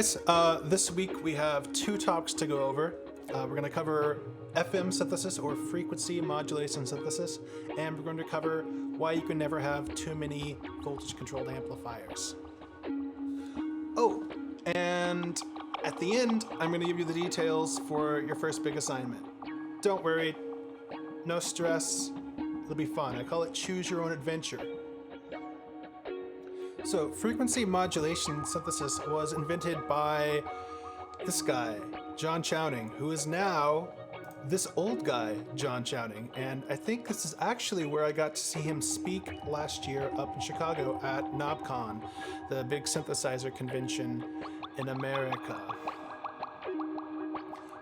guys. This week we have two topics to go over. We're going to cover FM synthesis or frequency modulation synthesis, and we're going to cover why you can never have too many voltage controlled amplifiers. Oh, and at the end, I'm going to give you the details for your first big assignment. Don't worry, no stress, it'll be fun. I call it choose your own adventure. So, frequency modulation synthesis was invented by this guy, John Chowning, who is now this old guy, John Chowning. And I think this is actually where I got to see him speak last year up in Chicago at KnobCon, the big synthesizer convention in America.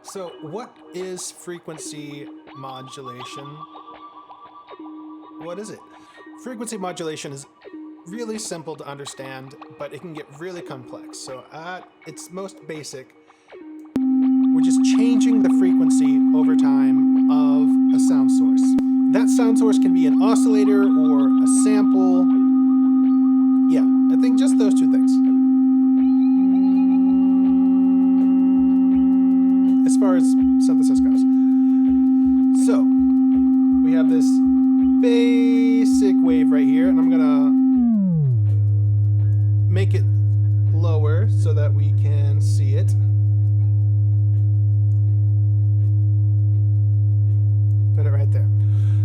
So, what is frequency modulation? What is it? Frequency modulation is really simple to understand, but it can get really complex. So at its most basic, we're just changing the frequency over time of a sound source. That sound source can be an oscillator or a sample. Yeah, I think just those two things. As far as synthesis goes. So, we have this basic wave right here, and I'm gonna make it lower so that we can see it. Put it right there.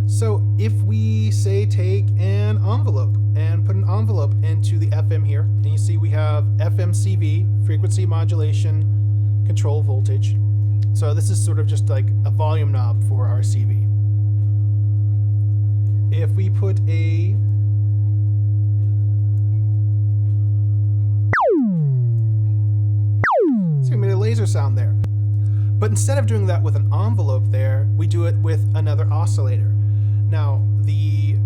So if we say take an envelope and put an envelope into the FM here, and you see we have FMCV, frequency modulation control voltage. So this is sort of just like a volume knob for our CV. If we put a made a laser sound there. But instead of doing that with an envelope there, we do it with another oscillator. Now, the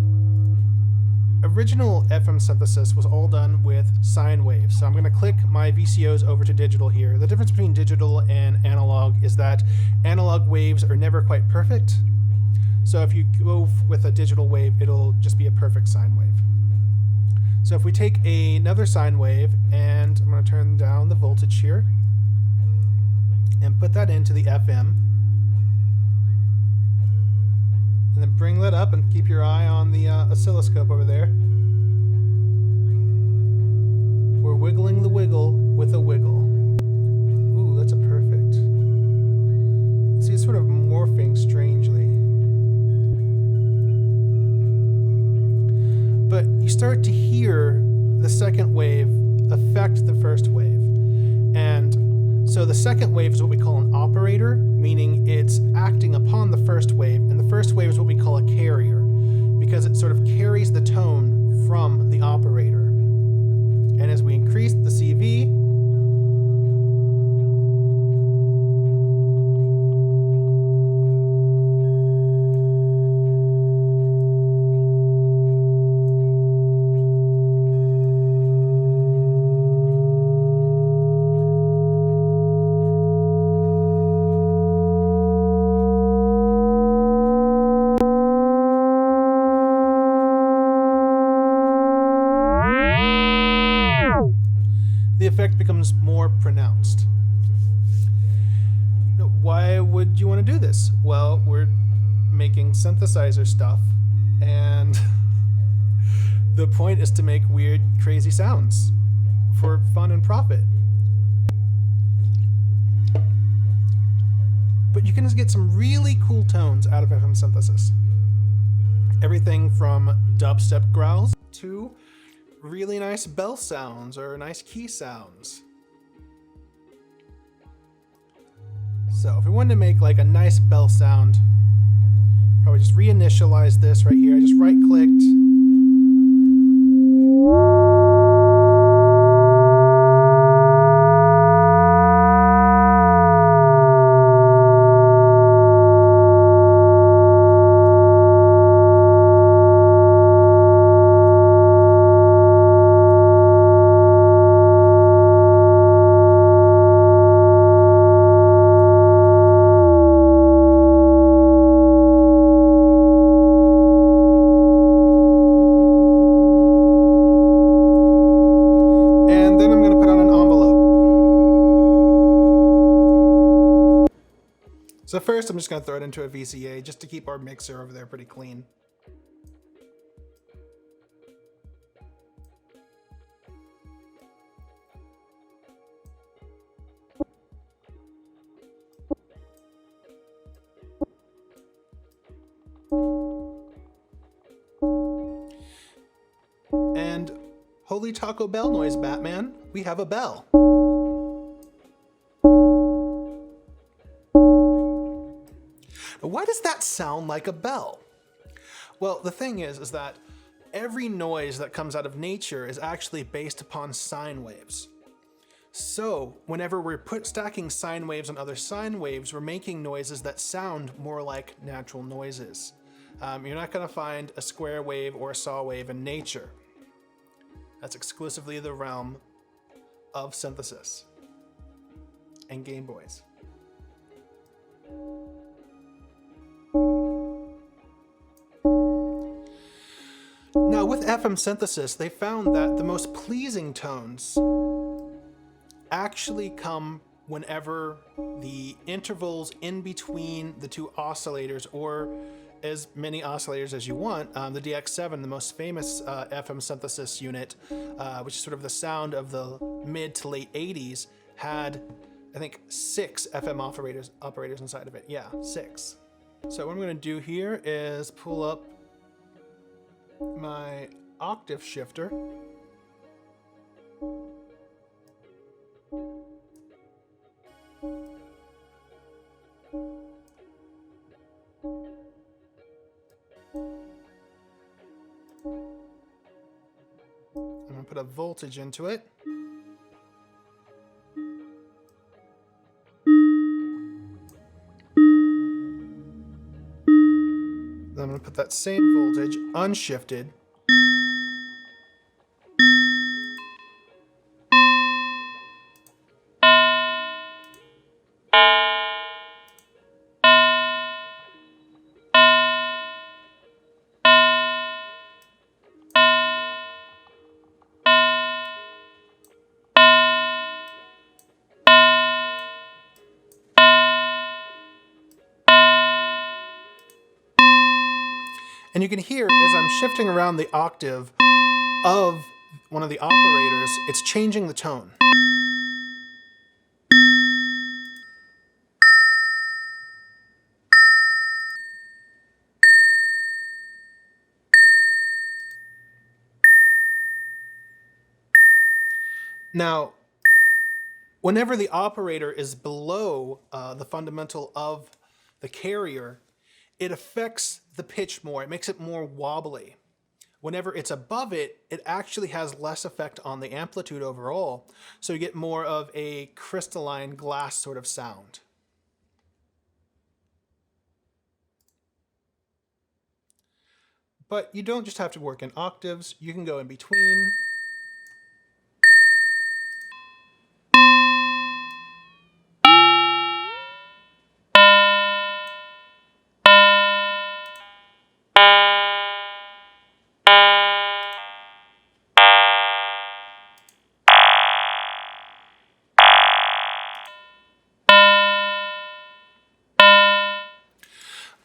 original FM synthesis was all done with sine waves. So I'm going to click my VCOs over to digital here. The difference between digital and analog is that analog waves are never quite perfect. So if you go with a digital wave, it'll just be a perfect sine wave. So if we take another sine wave, and I'm going to turn down the voltage here, and put that into the FM, and then bring that up and keep your eye on the oscilloscope over there. We're wiggling the wiggle with a wiggle. Ooh, that's a perfect. See, it's sort of morphing strangely. But you start to hear the second wave affect the first wave. And so the second wave is what we call an operator, meaning it's acting upon the first wave, and the first wave is what we call a carrier, because it sort of carries the tone from the operator. And as we increase the CV, the effect becomes more pronounced. Why would you want to do this? Well, we're making synthesizer stuff, and the point is to make weird, crazy sounds for fun and profit. But you can just get some really cool tones out of FM synthesis. Everything from dubstep growls to really nice bell sounds or nice key sounds. So if we wanted to make like a nice bell sound, probably just reinitialize this right here. I just right clicked. So first I'm just going to throw it into a VCA just to keep our mixer over there pretty clean. And holy Taco Bell noise, Batman, we have a bell. Why does that sound like a bell? Well, the thing is that every noise that comes out of nature is actually based upon sine waves. So whenever we're stacking sine waves on other sine waves, we're making noises that sound more like natural noises. You're not going to find a square wave or a saw wave in nature. That's exclusively the realm of synthesis and Game Boys. Now with FM synthesis, they found that the most pleasing tones actually come whenever the intervals in between the two oscillators, or as many oscillators as you want, the DX7, the most famous FM synthesis unit, which is sort of the sound of the mid to late 80s, had, I think, 6 FM operators inside of it. Yeah, 6. So what I'm going to do here is pull up my octave shifter. I'm going to put a voltage into it. Then I'm going to put that same voltage unshifted. And you can hear as I'm shifting around the octave of one of the operators, it's changing the tone. Now, whenever the operator is below the fundamental of the carrier, it affects the pitch more. It makes it more wobbly. Whenever it's above it, it actually has less effect on the amplitude overall. So you get more of a crystalline glass sort of sound. But you don't just have to work in octaves. You can go in between.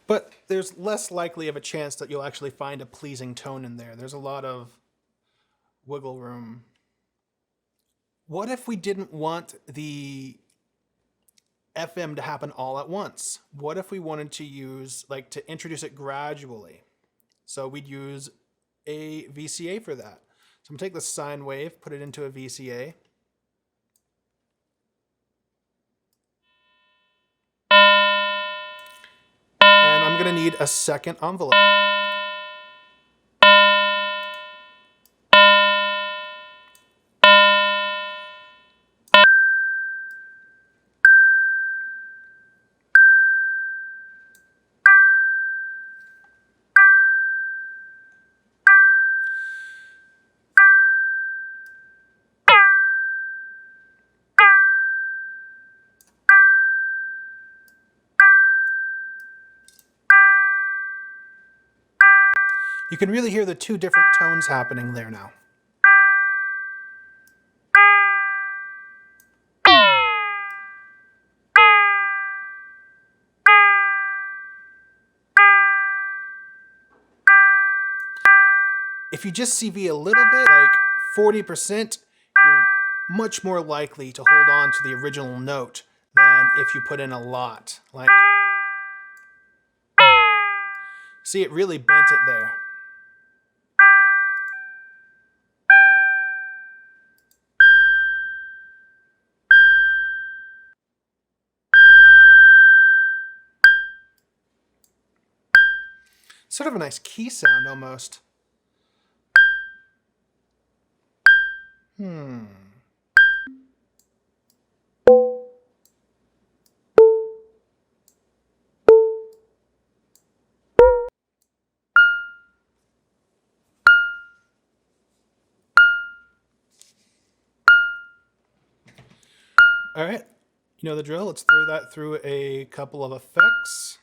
But there's less likely of a chance that you'll actually find a pleasing tone in there. There's a lot of wiggle room. What if we didn't want the FM to happen all at once? What if we wanted to to introduce it gradually? So we'd use a VCA for that. So I'm gonna take the sine wave, put it into a VCA. And I'm gonna need a second envelope. You can really hear the two different tones happening there now. If you just CV a little bit, like 40%, you're much more likely to hold on to the original note than if you put in a lot. Like, see, it really bent it there. Sort of a nice key sound almost. All right, you know the drill. Let's throw that through a couple of effects.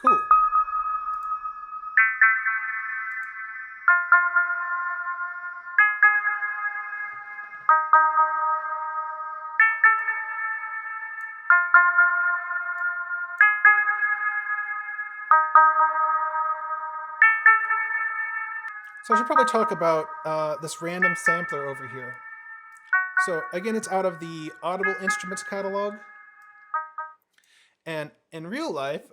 Cool. So I should probably talk about this random sampler over here. So again, it's out of the Audible Instruments catalog. And in real life,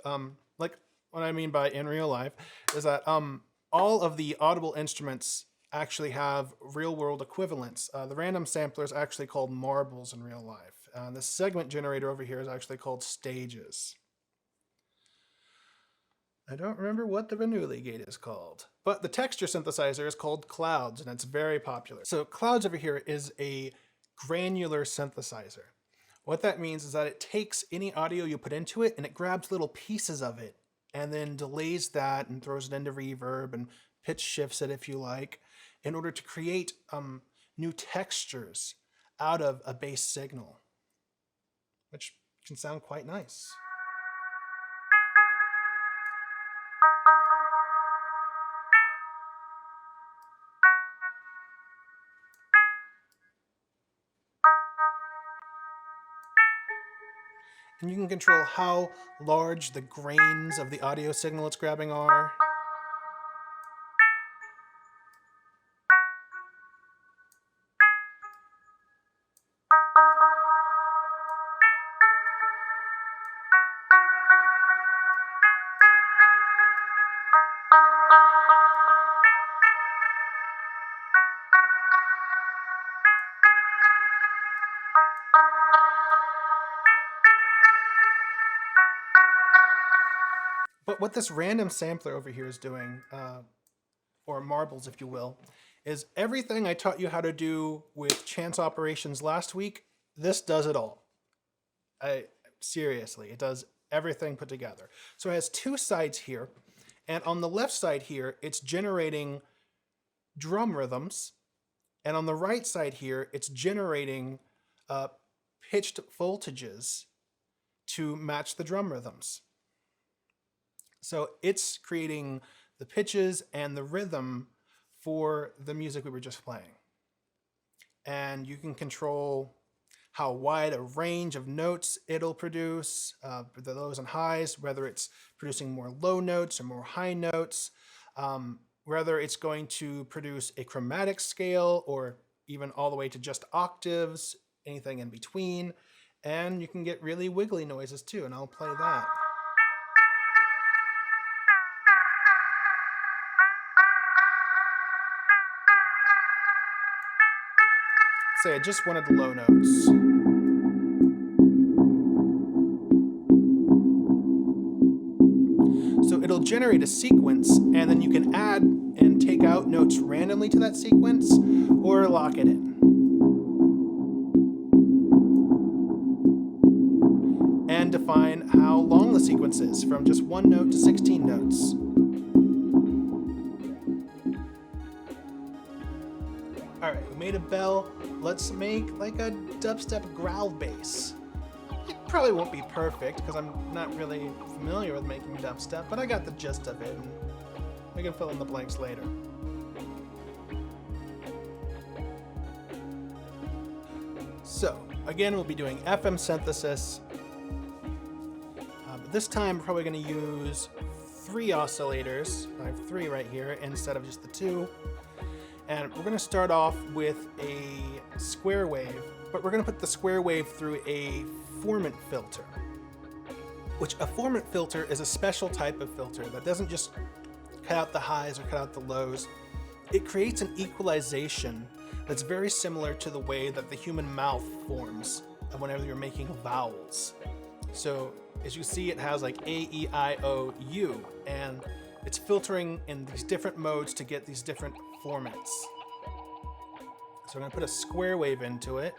like what I mean by in real life is that all of the Audible instruments actually have real world equivalents. The random sampler is actually called marbles in real life. The segment generator over here is actually called stages. I don't remember what the Bernoulli gate is called, but the texture synthesizer is called Clouds, and it's very popular. So Clouds over here is a granular synthesizer. What that means is that it takes any audio you put into it and it grabs little pieces of it and then delays that and throws it into reverb and pitch shifts it if you like in order to create new textures out of a bass signal, which can sound quite nice. And you can control how large the grains of the audio signal it's grabbing are. But what this random sampler over here is doing, or marbles if you will, is everything I taught you how to do with chance operations last week, this does it all. Seriously, it does everything put together. So it has two sides here, and on the left side here, it's generating drum rhythms, and on the right side here, it's generating pitched voltages to match the drum rhythms. So it's creating the pitches and the rhythm for the music we were just playing. And you can control how wide a range of notes it'll produce, the lows and highs, whether it's producing more low notes or more high notes, whether it's going to produce a chromatic scale or even all the way to just octaves, anything in between. And you can get really wiggly noises too, and I'll play that. say I just wanted the low notes. So it'll generate a sequence, and then you can add and take out notes randomly to that sequence or lock it in. And define how long the sequence is, from just 1 note to 16 notes. Alright, we made a bell. Let's make like a dubstep growl bass. It probably won't be perfect because I'm not really familiar with making dubstep, but I got the gist of it, and we can fill in the blanks later. So, again, we'll be doing FM synthesis. But this time, we're probably going to use 3 oscillators. I have 3 right here instead of just the 2. And we're going to start off with a square wave, but we're going to put the square wave through a formant filter, which a formant filter is a special type of filter that doesn't just cut out the highs or cut out the lows. It creates an equalization that's very similar to the way that the human mouth forms whenever you're making vowels. So as you see, it has like A, E, I, O, U, and it's filtering in these different modes to get these different formats. So I'm going to put a square wave into it.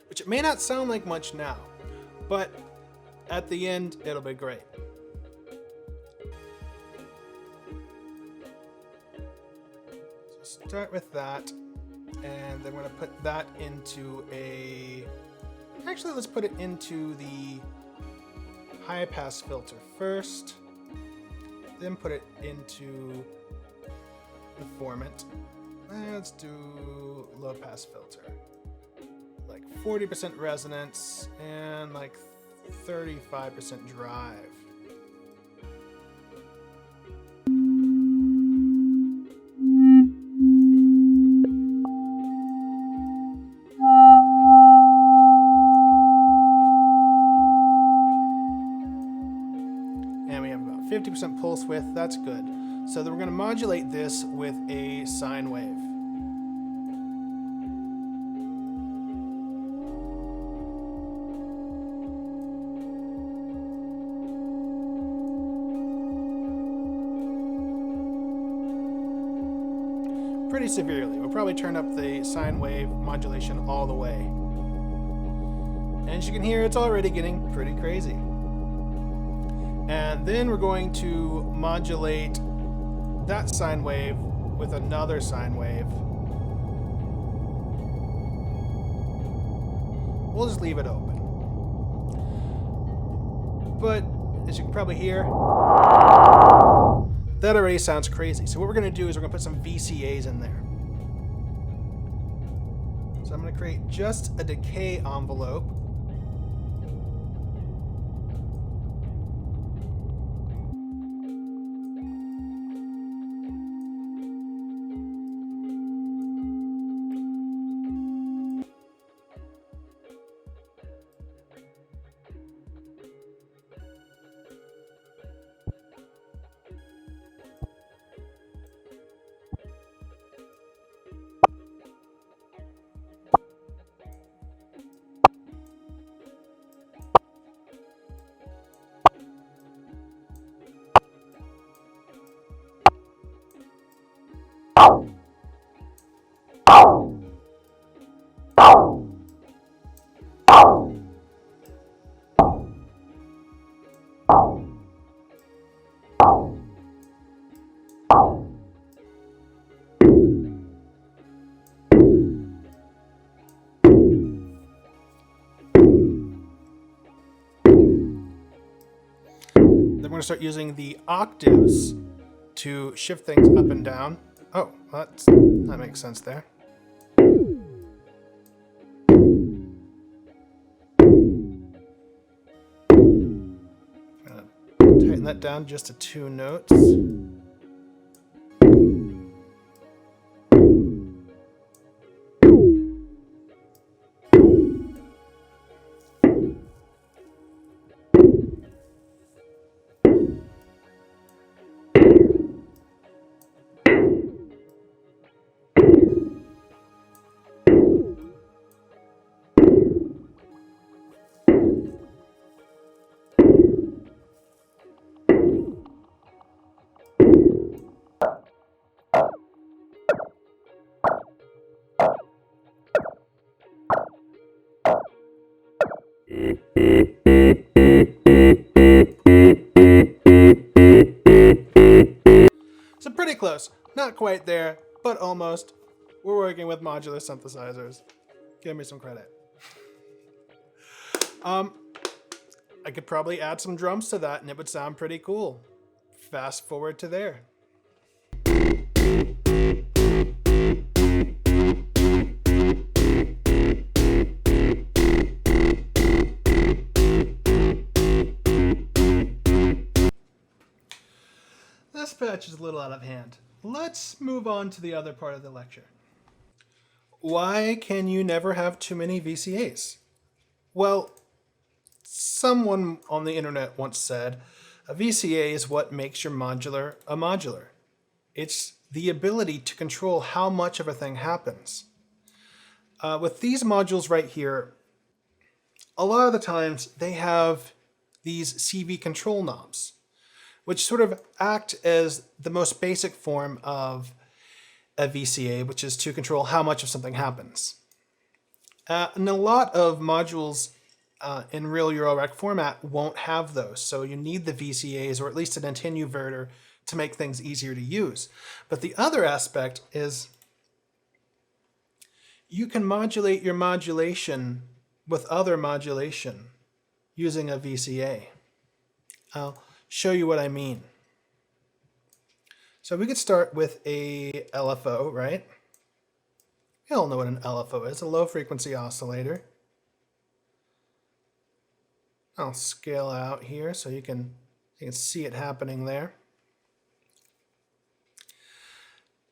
Which it may not sound like much now, but at the end, it'll be great. So start with that, and then we're going to put that into a... Actually, let's put it into the high pass filter first, then put it into the formant. Let's do low pass filter. Like 40% resonance and like 35% drive. And we have about 50% pulse width, that's good. So then we're going to modulate this with a sine wave. Pretty severely. We'll probably turn up the sine wave modulation all the way. And as you can hear, it's already getting pretty crazy. And then we're going to modulate that sine wave with another sine wave. We'll just leave it open. But as you can probably hear, that already sounds crazy. So what we're going to do is we're going to put some VCAs in there. So I'm going to create just a decay envelope. Then we're going to start using the octaves to shift things up and down. Oh, that makes sense there. Tighten that down just to 2 notes. So pretty close. Not quite there, but almost. We're working with modular synthesizers. Give me some credit. I could probably add some drums to that and it would sound pretty cool. Fast forward to there. This patch is a little out of hand. Let's move on to the other part of the lecture. Why can you never have too many VCAs? Well, someone on the internet once said, a VCA is what makes your modular a modular. It's the ability to control how much of a thing happens. With these modules right here, a lot of the times they have these CV control knobs, which sort of act as the most basic form of a VCA, which is to control how much of something happens. And a lot of modules in real Eurorack format won't have those, so you need the VCAs or at least an attenuverter to make things easier to use. But the other aspect is you can modulate your modulation with other modulation using a VCA. I'll show you what I mean. So we could start with a LFO, right? You all know what an LFO is, a low frequency oscillator. I'll scale out here so you can see it happening there.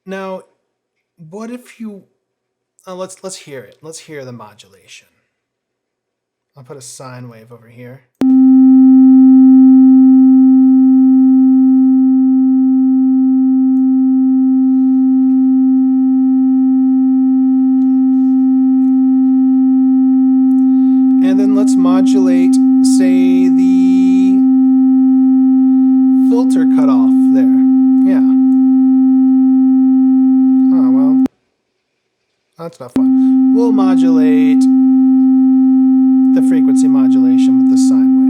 Now, what if you, let's hear it. Let's hear the modulation. I'll put a sine wave over here. And then let's modulate, say, the filter cutoff there. Yeah. Oh, well. That's not fun. We'll modulate the frequency modulation with the sine wave.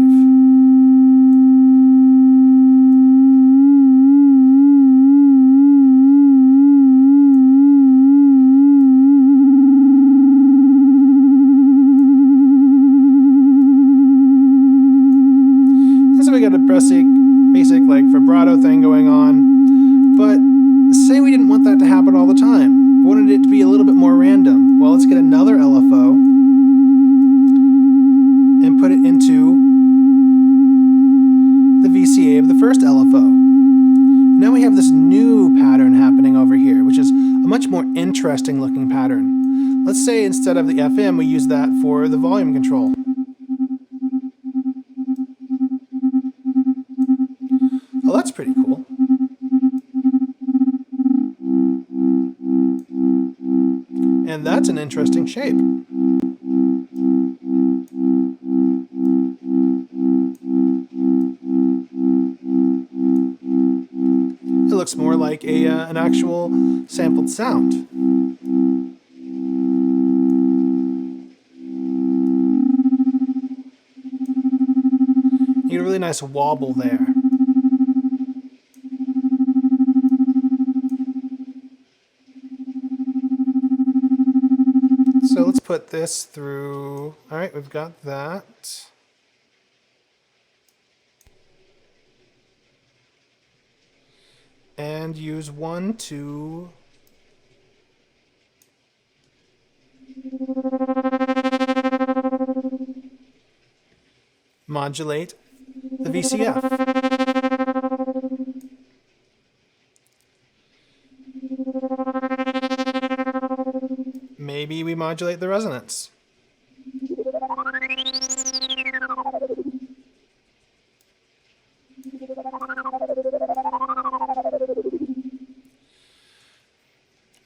We got a basic like vibrato thing going on, but say we didn't want that to happen all the time. We wanted it to be a little bit more random. Well, let's get another LFO and put it into the VCA of the first LFO. Now we have this new pattern happening over here, which is a much more interesting looking pattern. Let's say instead of the FM, we use that for the volume control. Oh, that's pretty cool. And that's an interesting shape. It looks more like an actual sampled sound. You get a really nice wobble there. So let's put this through. All right, we've got that. And use one to modulate the VCF. Maybe we modulate the resonance.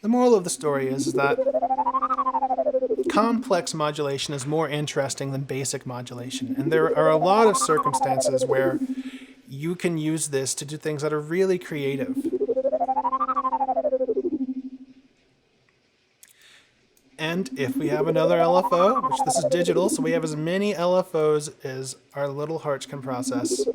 The moral of the story is that complex modulation is more interesting than basic modulation, and there are a lot of circumstances where you can use this to do things that are really creative. And if we have another LFO, which this is digital, so we have as many LFOs as our little hearts can process.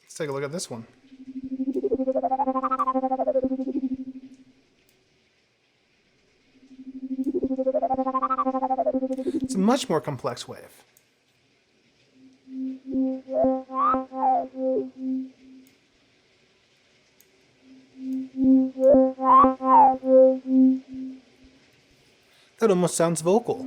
Let's take a look at this one. It's a much more complex wave. That almost sounds vocal.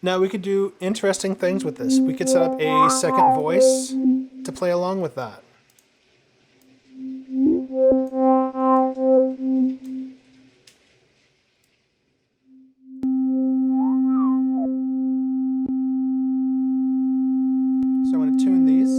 Now we could do interesting things with this. We could set up a second voice to play along with that. So I'm going to tune these.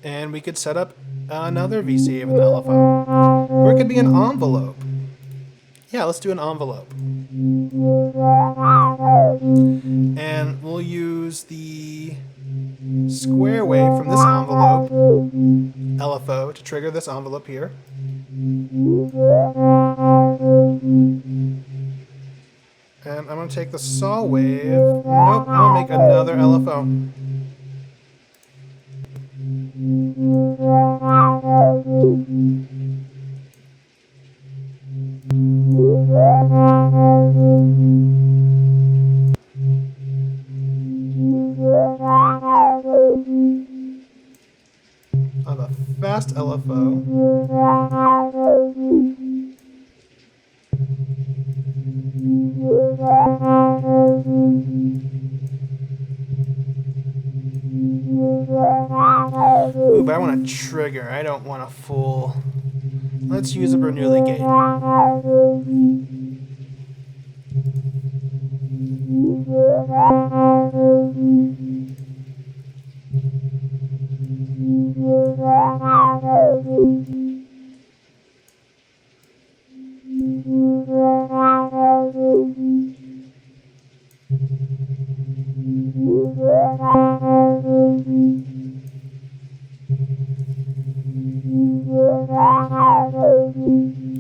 And we could set up another VCA with an LFO. Or it could be an envelope. Yeah, let's do an envelope. And we'll use the square wave from this envelope, LFO, to trigger this envelope here. And I'm going to take the saw wave. Nope, I'm going to make another LFO. I have a fast LFO. Ooh, but I want a trigger. I don't want a full. Let's use a Bernoulli gate.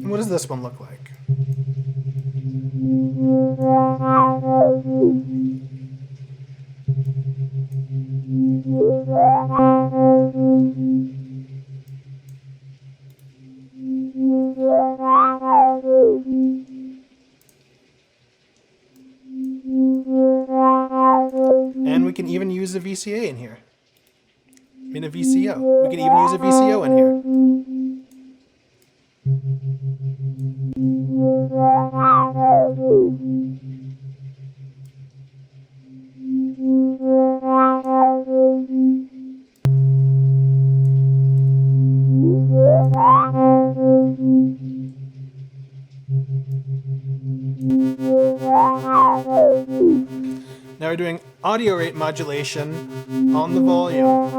What does this one look like? And we can even use a VCA in here. I mean a VCO. We can even use a VCO in here. Now we're doing audio rate modulation on the volume.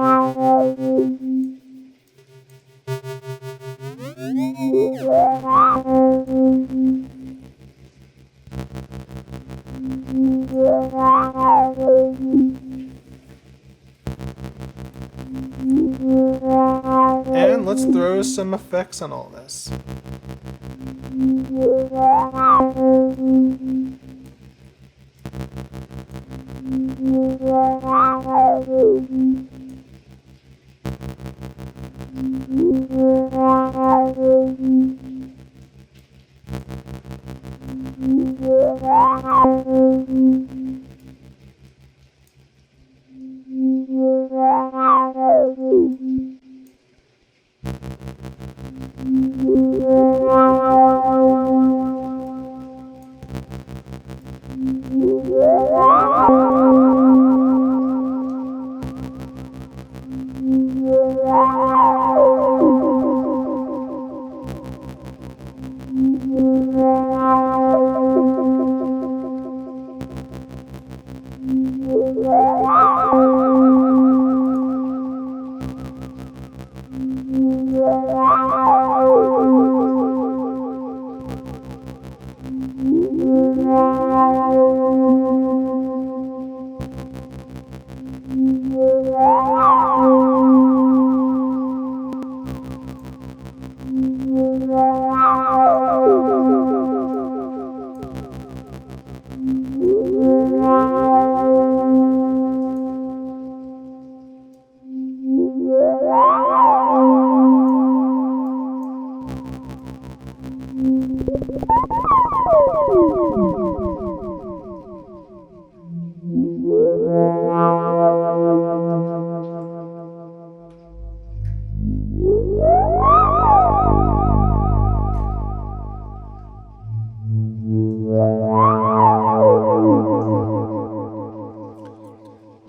And let's throw some effects on all this.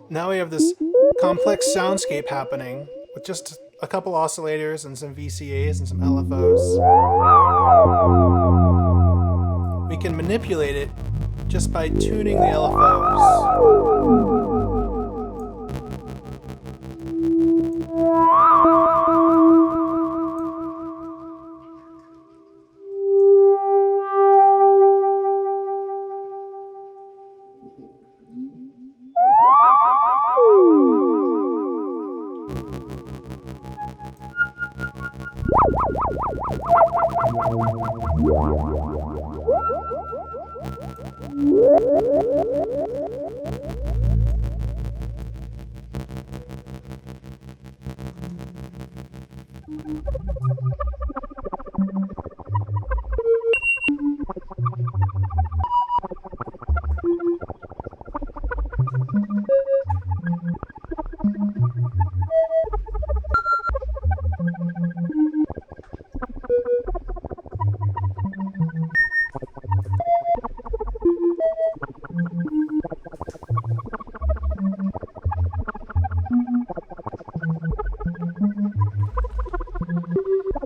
Now we have this complex soundscape happening with just a couple oscillators and some VCAs and some LFOs. We can manipulate it just by tuning the LFOs.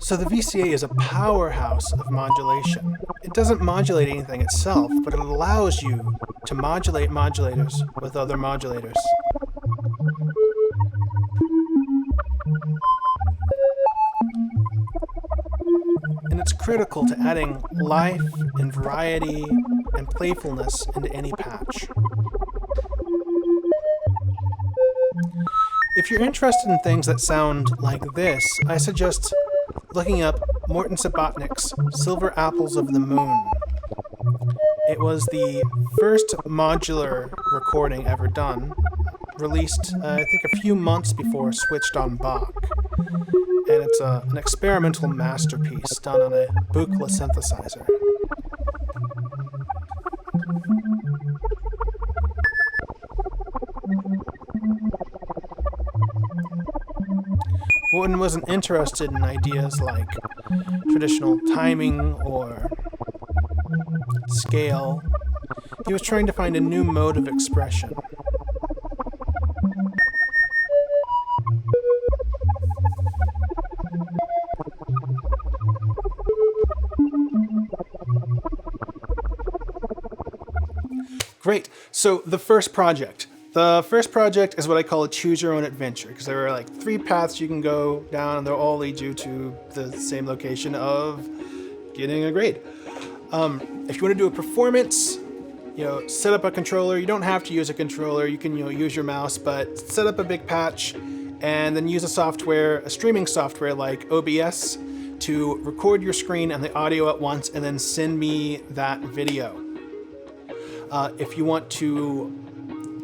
So the VCA is a powerhouse of modulation. It doesn't modulate anything itself, but it allows you to modulate modulators with other modulators. And it's critical to adding life and variety and playfulness into any patch. If you're interested in things that sound like this, I suggest looking up Morton Subotnick's Silver Apples of the Moon. It was the first modular recording ever done, released I think a few months before Switched on Bach. And it's an experimental masterpiece done on a Buchla synthesizer. Morton wasn't interested in ideas like traditional timing or scale. He was trying to find a new mode of expression. Great. So the first project. The first project is what I call a choose your own adventure, because there are like 3 paths you can go down and they'll all lead you to the same location of getting a grade. If you want to do a performance, set up a controller. You don't have to use a controller. You can use your mouse, but set up a big patch and then use a streaming software like OBS to record your screen and the audio at once and then send me that video. If you want to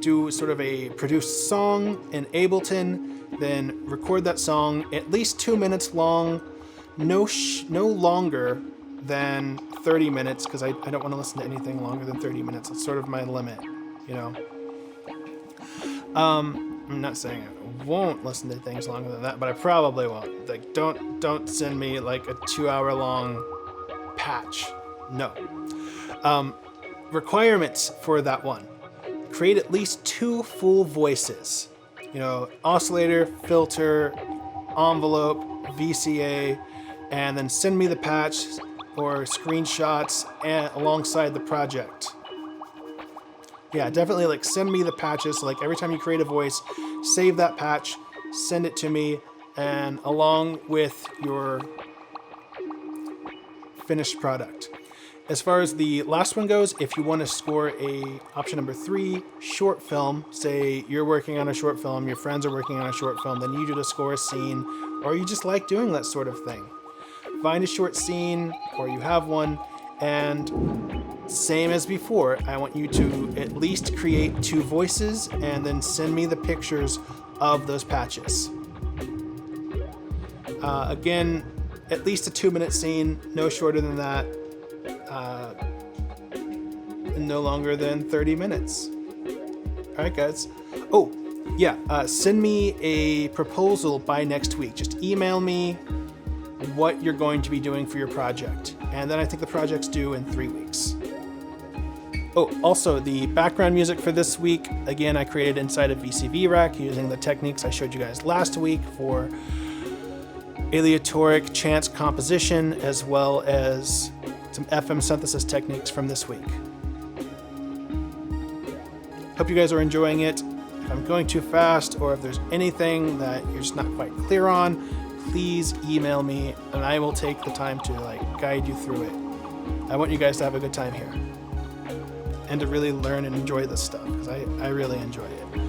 do sort of a produced song in Ableton, then record that song at least 2 minutes long, no longer than 30 minutes, because I don't want to listen to anything longer than 30 minutes. It's sort of my limit, I'm not saying I won't listen to things longer than that, but I probably won't. Like, don't send me like a 2-hour long patch. No. Requirements for that one. Create at least 2 full voices. Oscillator, filter, envelope, VCA, and then send me the patch or screenshots alongside the project. Yeah, definitely like send me the patches. Like every time you create a voice, save that patch, send it to me, and along with your finished product. As far as the last one goes, if you want to score a option number 3 short film, say you're working on a short film, your friends are working on a short film, then you do to score a scene, or you just like doing that sort of thing. Find a short scene, or you have one, and same as before, I want you to at least create 2 voices and then send me the pictures of those patches. Again, at least a 2-minute scene, no shorter than that. No longer than 30 minutes. All right, guys. Oh, yeah. Send me a proposal by next week. Just email me what you're going to be doing for your project. And then I think the project's due in 3 weeks. Oh, also the background music for this week, again, I created inside of VCV Rack using the techniques I showed you guys last week for aleatoric chance composition, as well as some FM synthesis techniques from this week. Hope you guys are enjoying it. If I'm going too fast, or if there's anything that you're just not quite clear on, please email me and I will take the time to guide you through it. I want you guys to have a good time here and to really learn and enjoy this stuff, because I really enjoy it.